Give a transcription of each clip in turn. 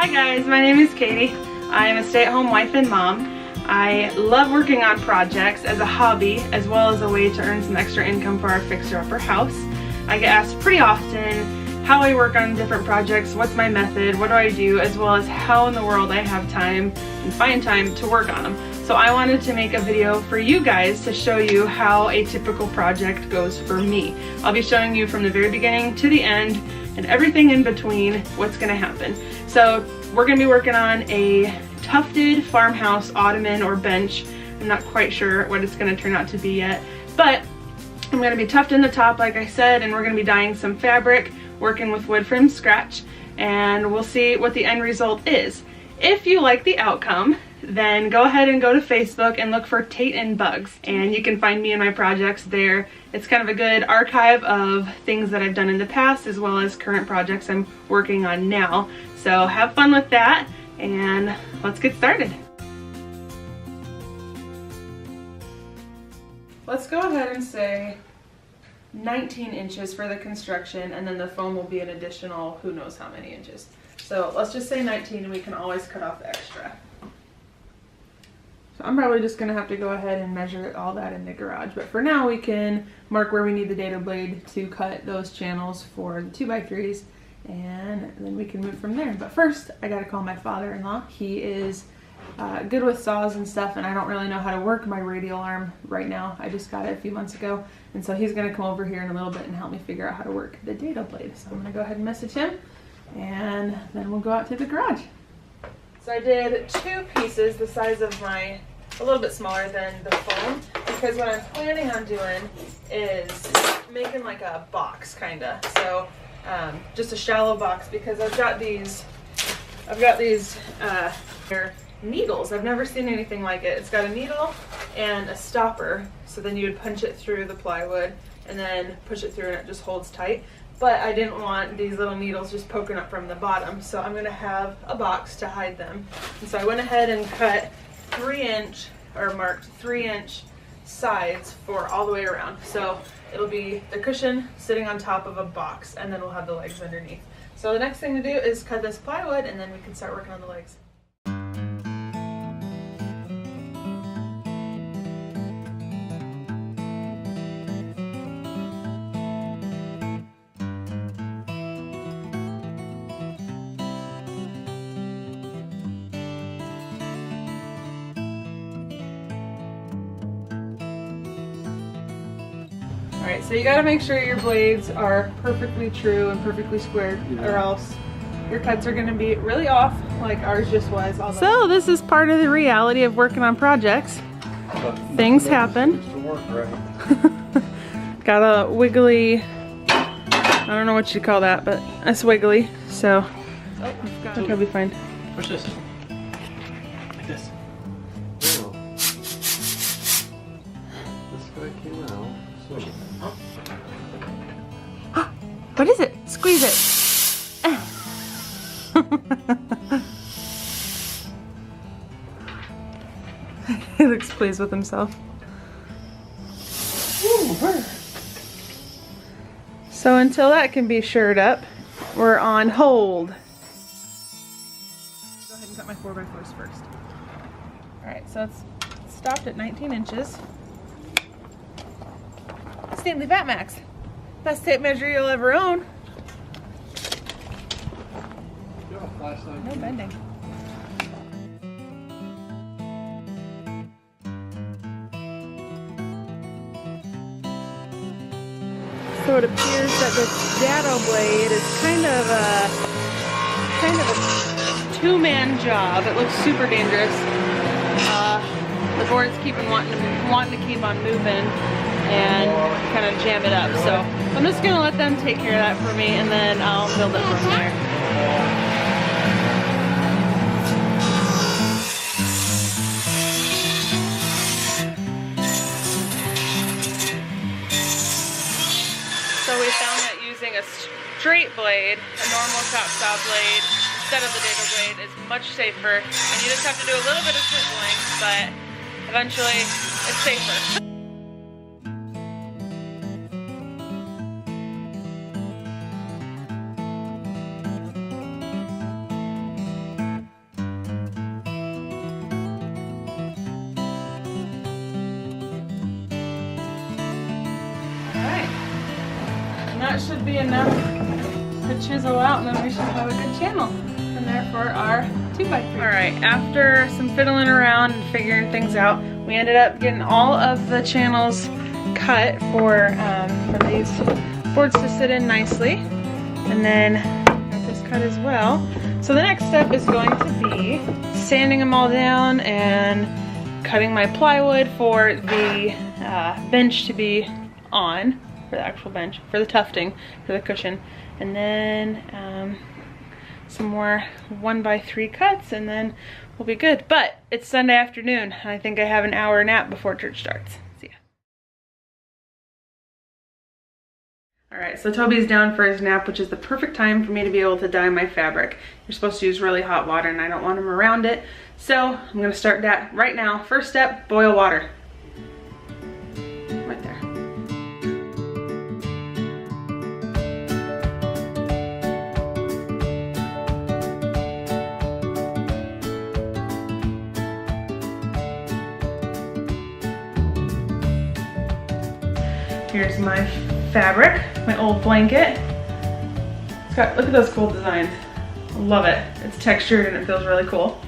Hi guys, my name is Katie. I am a stay-at-home wife and mom. I love working on projects as a hobby as well as a way to earn some extra income for our fixer-upper house. I get asked pretty often how I work on different projects, what's my method, what do I do, as well as how in the world I have time and find time to work on them. So I wanted to make a video for you guys to show you how a typical project goes for me. I'll be showing you from the very beginning to the end and everything in between what's going to happen. So we're going to be working on a tufted farmhouse ottoman or bench. I'm not quite sure what it's going to turn out to be yet, but I'm going to be tufting the top like I said, and we're going to be dyeing some fabric, working with wood from scratch, and we'll see what the end result is. If you like the outcome, then go ahead and go to Facebook and look for Tate and Bugs, and you can find me and my projects there. It's kind of a good archive of things that I've done in the past as well as current projects I'm working on now. So have fun with that and let's get started. Let's go ahead and say 19 inches for the construction, and then the foam will be an additional who knows how many inches. So let's just say 19 and we can always cut off the extra. So I'm probably just going to have to go ahead and measure all that in the garage, but for now we can mark where we need the dado blade to cut those channels for the 2x3s, and then we can move from there. But first I got to call my father-in-law. He is good with saws and stuff, and I don't really know how to work my radial arm right now. I just got it a few months ago, and so he's going to come over here in a little bit and help me figure out how to work the dado blade. So I'm going to go ahead and message him, and then we'll go out to the garage. So I did two pieces the size of a little bit smaller than the foam, because what I'm planning on doing is making like a box kinda. So just a shallow box, because I've got these they're needles. I've never seen anything like it. It's got a needle and a stopper, so then you would punch it through the plywood and then push it through and it just holds tight. But I didn't want these little needles just poking up from the bottom, so I'm going to have a box to hide them. And so I went ahead and cut 3-inch, or marked 3-inch sides for all the way around. So it'll be the cushion sitting on top of a box, and then we'll have the legs underneath. So the next thing to do is cut this plywood, and then we can start working on the legs. Alright, so you gotta make sure your blades are perfectly true and perfectly squared, or else your cuts are gonna be really off, like ours just was. So this is part of the reality of working on projects. Things happen. Got a wiggly, I don't know what you call that, but it's wiggly, so it'll be fine. Push this. Like this. Oh. This guy came out. What is it? Squeeze it. He looks pleased with himself. So until that can be shored up, we're on hold. Go ahead and cut my 4x4s first. Alright, so it's stopped at 19 inches. Stanley Batmax. Best tape measure you'll ever own. No bending. So it appears that this dado blade is kind of a two-man job. It looks super dangerous. The board's wanting to keep on moving and kind of jam it up. So I'm just gonna let them take care of that for me, and then I'll build it from there. So we found that using a straight blade, a normal chop saw blade, instead of the dado blade is much safer, and you just have to do a little bit of swiveling, but eventually it's safer. that should be enough to chisel out, and then we should have a good channel from there for our 2x3. All right, after some fiddling around and figuring things out, we ended up getting all of the channels cut for these boards to sit in nicely, and then got this cut as well. So the next step is going to be sanding them all down and cutting my plywood for the bench to be on, for the actual bench, for the tufting, for the cushion, and then some more 1x3 cuts, and then we'll be good. But it's Sunday afternoon, and I think I have an hour nap before church starts. See ya. All right, so Toby's down for his nap, which is the perfect time for me to be able to dye my fabric. You're supposed to use really hot water, and I don't want him around it, so I'm gonna start that right now. First step, boil water. Right there. Here's my fabric, my old blanket. It's got, look at those cool designs. I love it. It's textured and it feels really cool.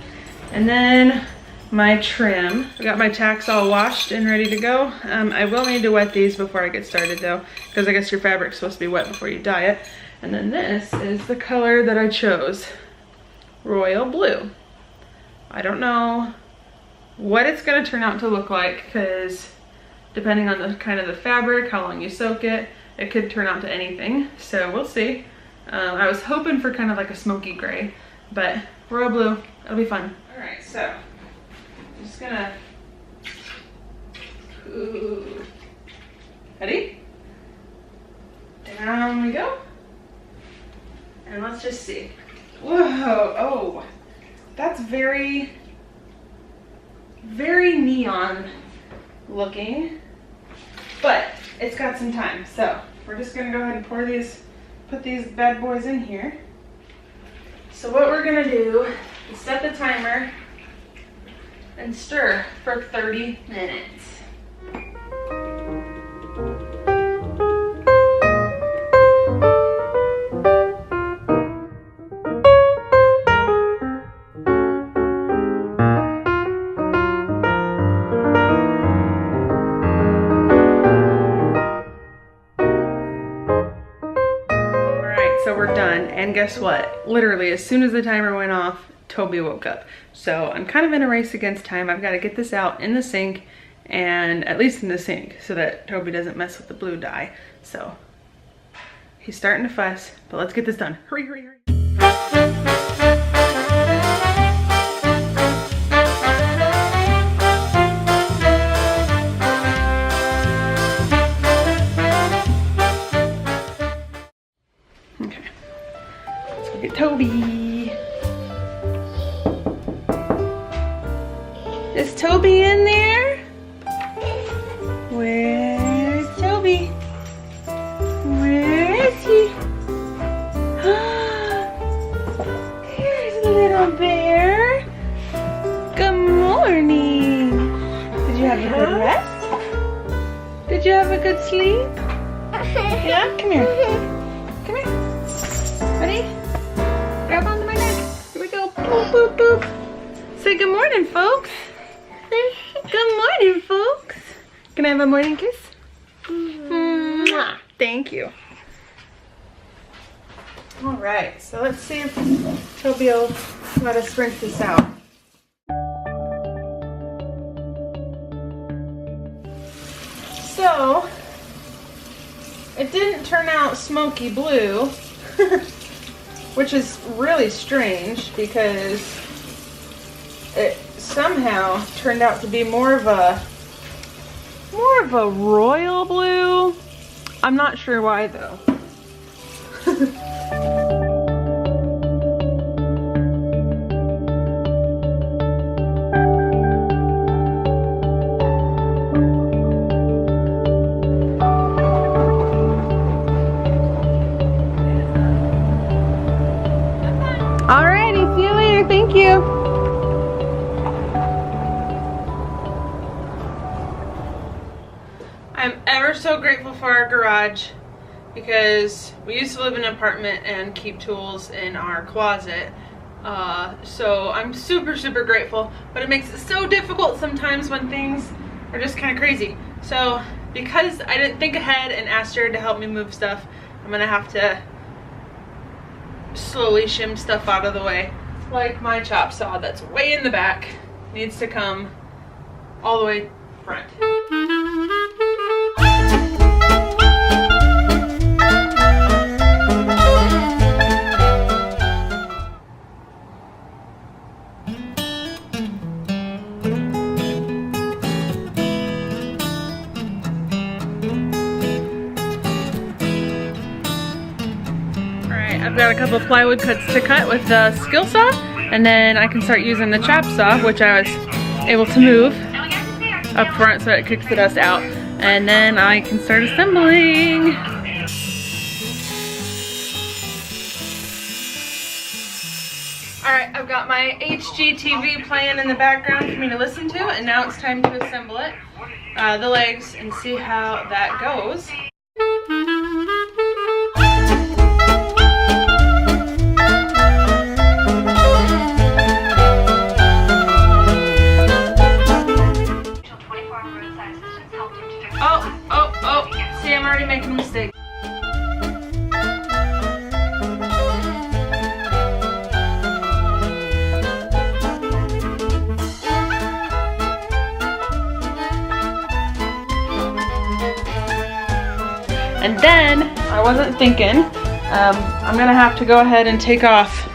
And then my trim. I got my tacks all washed and ready to go. I will need to wet these before I get started though, because I guess your fabric's supposed to be wet before you dye it. And then this is the color that I chose, royal blue. I don't know what it's gonna turn out to look like, because depending on the kind of the fabric, how long you soak it, it could turn out to anything. So we'll see. I was hoping for kind of like a smoky gray, but royal blue, it'll be fun. All right, so I'm just gonna, ooh. Ready? Down we go. And let's just see. Whoa, oh, that's very, very neon looking, but it's got some time. So we're just gonna go ahead and pour these, put these bad boys in here. So what we're gonna do is set the timer and stir for 30 minutes. So we're done, and guess what? Literally, as soon as the timer went off, Toby woke up. So I'm kind of in a race against time. I've got to get this out in the sink, and at least in the sink, so that Toby doesn't mess with the blue dye. So he's starting to fuss, but let's get this done. Hurry, hurry, hurry. Look at Toby. Is Toby in there? Where's Toby? Where is he? Here's little bear. Good morning. Did you have a good rest? Did you have a good sleep? Yeah? Come here. Come here. Ready? Grab onto my neck. Here we go. Boop, boop, boop. Say good morning, folks. Good morning, folks. Can I have a morning kiss? Mwah. Thank you. All right, so let's see if Toby will let us rinse this out. So, it didn't turn out smoky blue, which is really strange because it somehow turned out to be more of a royal blue. I'm not sure why though. Alrighty, see you later. Thank you. I'm ever so grateful for our garage. because we used to live in an apartment and keep tools in our closet. So I'm super grateful, but it makes it so difficult sometimes when things are just kind of crazy. So because I didn't think ahead and asked her to help me move stuff, I'm gonna have to slowly shim stuff out of the way. Like my chop saw that's way in the back needs to come all the way front. I've got a couple of plywood cuts to cut with the skill saw, and then I can start using the chop saw, which I was able to move up front so it kicks the dust out, and then I can start assembling. Alright, I've got my HGTV playing in the background for me to listen to, and now it's time to assemble it, the legs, and see how that goes. See, I'm already making a mistake. And then, I wasn't thinking, I'm gonna have to go ahead and take off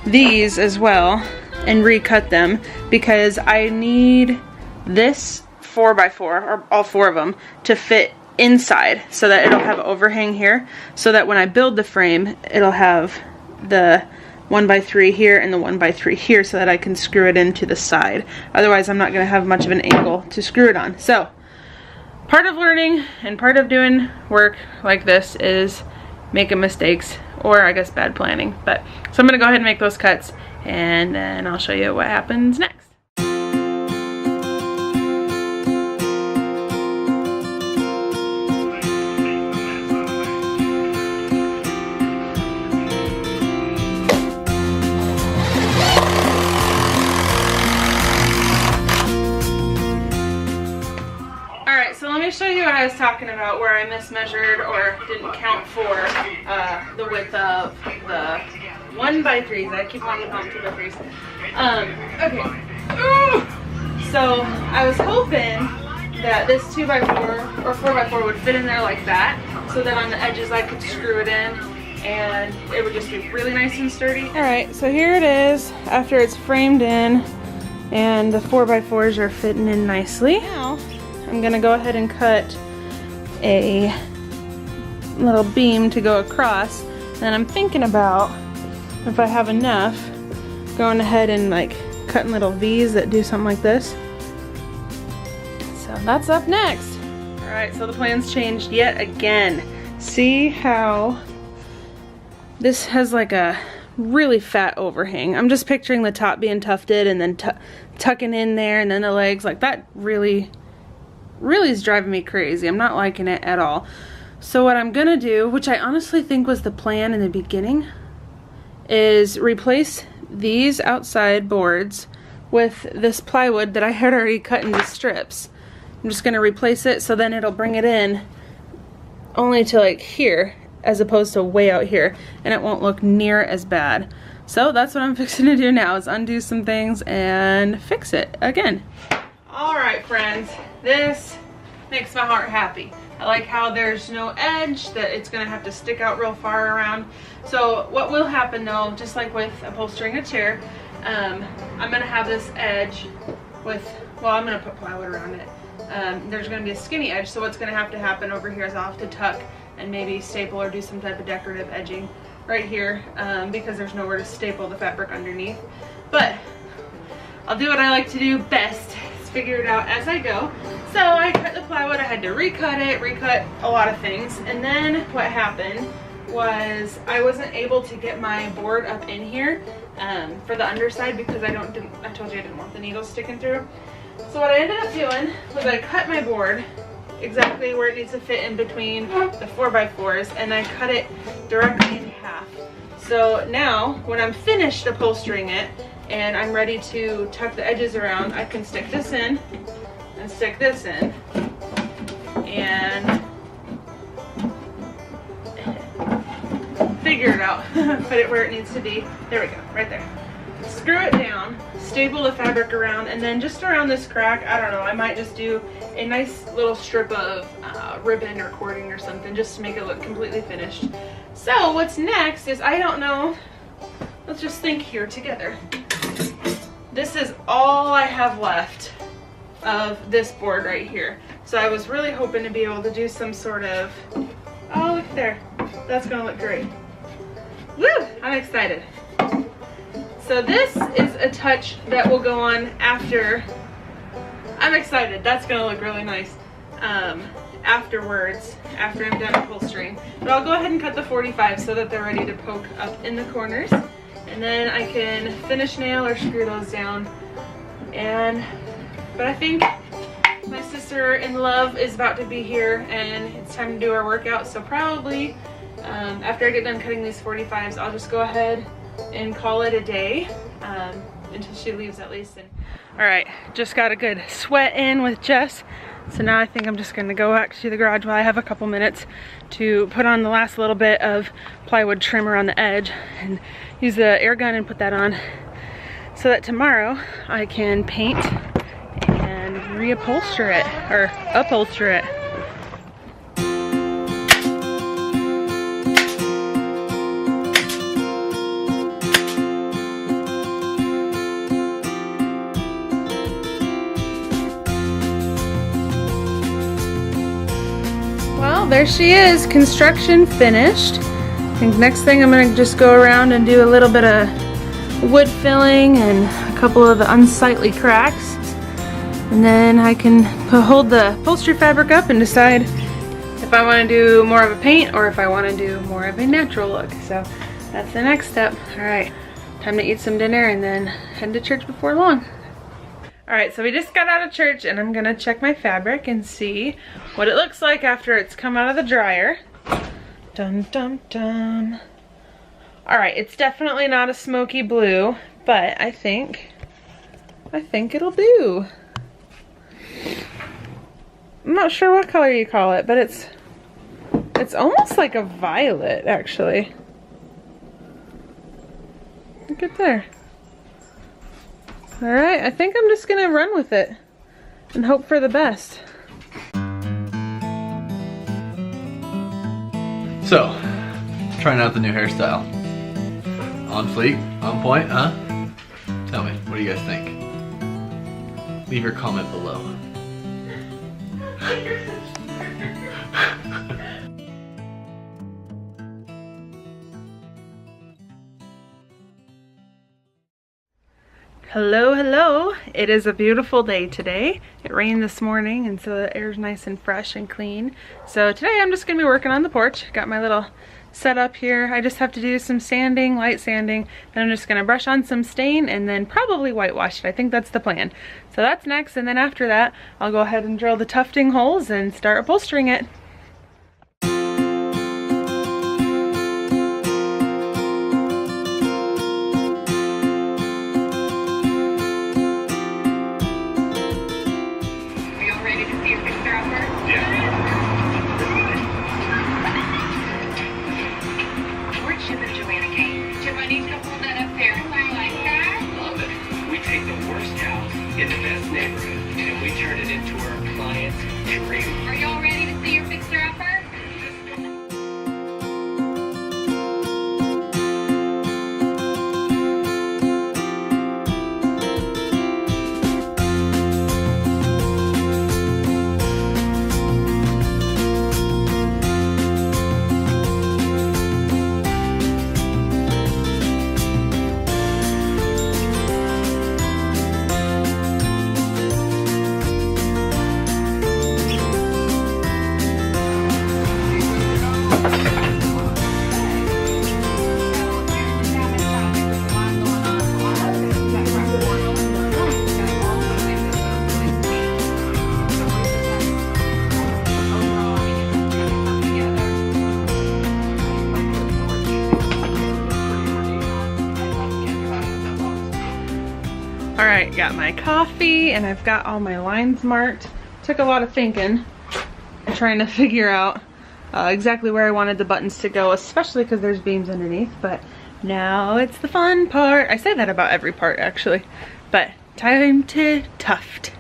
these as well and recut them, because I need this 4x4, or all 4 of them, to fit inside so that it'll have overhang here, so that when I build the frame it'll have the 1x3 here and the 1x3 here, so that I can screw it into the side. Otherwise I'm not going to have much of an angle to screw it on. So part of learning and part of doing work like this is making mistakes, or I guess bad planning. But so I'm going to go ahead and make those cuts, and then I'll show you what happens next. Show you what I was talking about, where I mismeasured or didn't count for the width of the 1x3s. I keep wanting to call them 2x3s. Okay. Ooh. So I was hoping that this 2x4 or 4x4 would fit in there like that, so that on the edges I could screw it in and it would just be really nice and sturdy. Alright, so here it is after it's framed in and the 4x4s are fitting in nicely. Now I'm gonna go ahead and cut a little beam to go across, and I'm thinking about, if I have enough, going ahead and like cutting little V's that do something like this. So that's up next. Alright, so the plan's changed yet again. See how this has like a really fat overhang. I'm just picturing the top being tufted and then tucking in there, and then the legs, like that really is driving me crazy. I'm not liking it at all. So what I'm gonna do, which I honestly think was the plan in the beginning, is replace these outside boards with this plywood that I had already cut into strips. I'm just gonna replace it, so then it'll bring it in only to like here, as opposed to way out here, and it won't look near as bad. So that's what I'm fixing to do now, is undo some things and fix it again. Alright friends, this makes my heart happy. I like how there's no edge that it's gonna have to stick out real far around. So what will happen though, just like with upholstering a chair, I'm gonna have this edge with, well, I'm gonna put plywood around it. There's gonna be a skinny edge, so what's gonna have to happen over here is I'll have to tuck and maybe staple or do some type of decorative edging right here, because there's nowhere to staple the fabric underneath. But I'll do what I like to do best, figure it out as I go. So I cut the plywood, I had to recut a lot of things, and then what happened was I wasn't able to get my board up in here for the underside, because I told you I didn't want the needles sticking through. So what I ended up doing was I cut my board exactly where it needs to fit in between the 4x4s, and I cut it directly in half. So now, when I'm finished upholstering it and I'm ready to tuck the edges around, I can stick this in and stick this in and figure it out. Put it where it needs to be. There we go, right there. Screw it down, staple the fabric around, and then just around this crack, I don't know, I might just do a nice little strip of ribbon or cording or something just to make it look completely finished. So what's next is, I don't know, let's just think here together. This is all I have left of this board right here. So I was really hoping to be able to do some sort of, oh look there, that's gonna look great. Woo, I'm excited. So this is a touch that will go on after, I'm excited, that's gonna look really nice afterwards, after I'm done upholstering. But I'll go ahead and cut the 45 so that they're ready to poke up in the corners. And then I can finish nail or screw those down. But I think my sister-in-love is about to be here and it's time to do our workout. So probably after I get done cutting these 45s, I'll just go ahead and call it a day until she leaves at least. All right, just got a good sweat in with Jess. So now I think I'm just gonna go back to the garage while I have a couple minutes to put on the last little bit of plywood trim around the edge and use the air gun and put that on so that tomorrow I can paint and reupholster it, or upholster it. Well, there she is, construction finished. I think next thing I'm gonna just go around and do a little bit of wood filling and a couple of the unsightly cracks. And then I can hold the upholstery fabric up and decide if I want to do more of a paint or if I want to do more of a natural look. So that's the next step. All right, time to eat some dinner and then head to church before long. All right, so we just got out of church and I'm gonna check my fabric and see what it looks like after it's come out of the dryer. Dun dun dun. All right, it's definitely not a smoky blue, but I think it'll do. I'm not sure what color you call it, but it's almost like a violet, actually. Look at there. All right, I think I'm just gonna run with it and hope for the best. So, trying out the new hairstyle. On fleek, on point, huh? Tell me, what do you guys think? Leave your comment below. Hello, hello. It is a beautiful day today. It rained this morning and so the air's nice and fresh and clean. So today I'm just gonna be working on the porch. Got my little setup here. I just have to do some sanding, light sanding. Then I'm just gonna brush on some stain and then probably whitewash it. I think that's the plan. So that's next, and then after that, I'll go ahead and drill the tufting holes and start upholstering it. In the best neighborhood, and we turn it into our client's dream. Are y'all ready to see your fixer? Got my coffee and I've got all my lines marked. Took a lot of thinking and trying to figure out exactly where I wanted the buttons to go, especially because there's beams underneath, but now it's the fun part. I say that about every part actually, but time to tuft.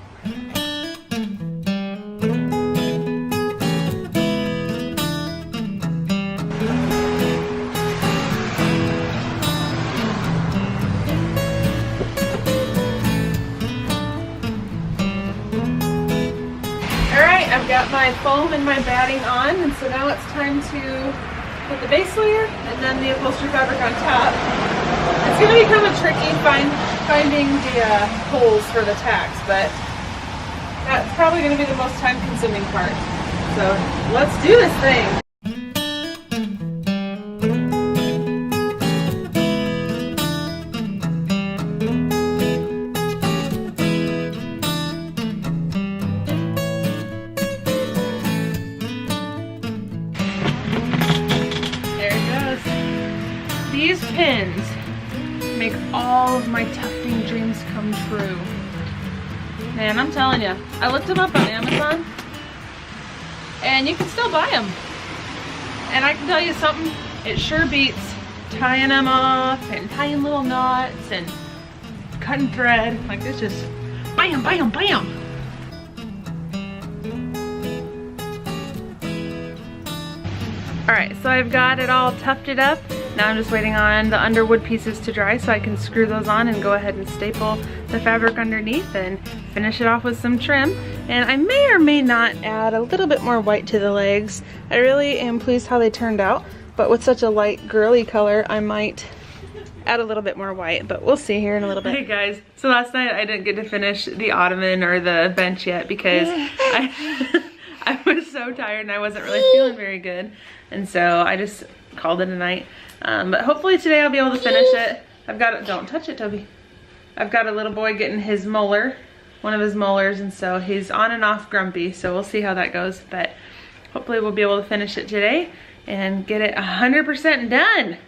I've got my foam and my batting on, and so now it's time to put the base layer and then the upholstery fabric on top. It's going to be kind of tricky finding the holes for the tacks, but that's probably going to be the most time consuming part. So let's do this thing. These pins make all of my tufting dreams come true. Man, I'm telling you, I looked them up on Amazon and you can still buy them. And I can tell you something, it sure beats tying them off and tying little knots and cutting thread. Like it's just bam, bam, bam. Alright, so I've got it all tufted up. Now I'm just waiting on the underwood pieces to dry so I can screw those on and go ahead and staple the fabric underneath and finish it off with some trim. And I may or may not add a little bit more white to the legs. I really am pleased how they turned out, but with such a light girly color I might add a little bit more white, but we'll see here in a little bit. Hey guys, so last night I didn't get to finish the ottoman or the bench yet because I was so tired and I wasn't really feeling very good, and so I just called it a night. But hopefully today I'll be able to finish it. I've got it, don't touch it, Toby. I've got a little boy getting his molar, one of his molars, and so he's on and off grumpy, so we'll see how that goes. But hopefully we'll be able to finish it today and get it 100% done.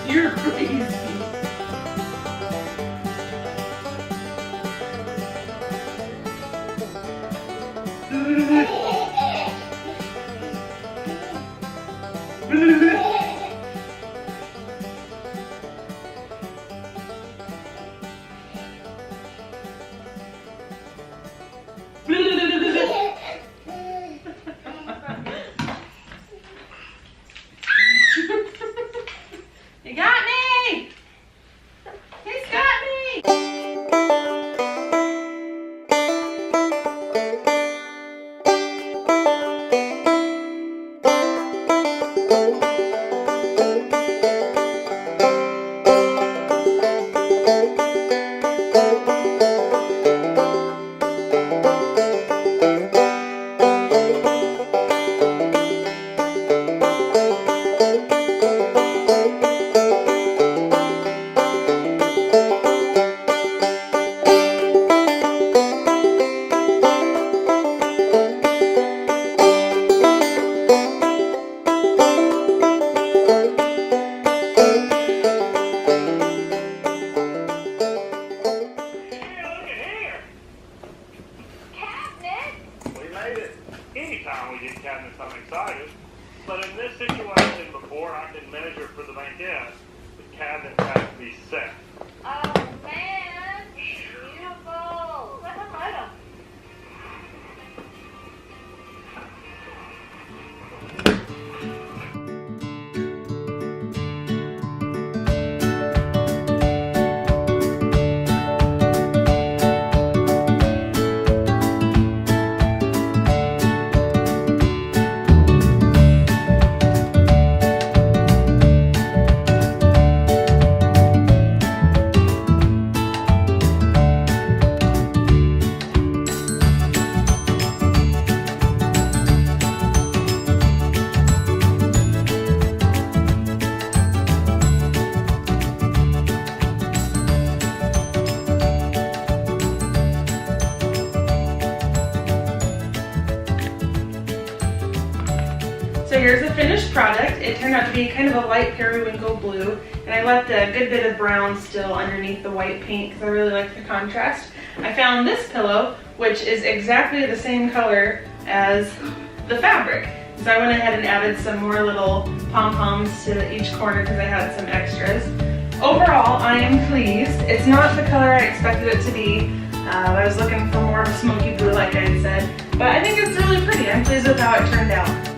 You're crazy. You got me! He's got me! Anytime we get cabinets, I'm excited. But in this situation, before I can measure for the banquette, the cabinets have to be set. Oh man, beautiful. Let them. here's the finished product. It turned out to be kind of a light periwinkle blue, and I left a good bit of brown still underneath the white paint because I really like the contrast. I found this pillow, which is exactly the same color as the fabric. So I went ahead and added some more little pom-poms to each corner because I had some extras. Overall, I am pleased. It's not the color I expected it to be. I was looking for more of a smoky blue like I had said, but I think it's really pretty. I'm pleased with how it turned out.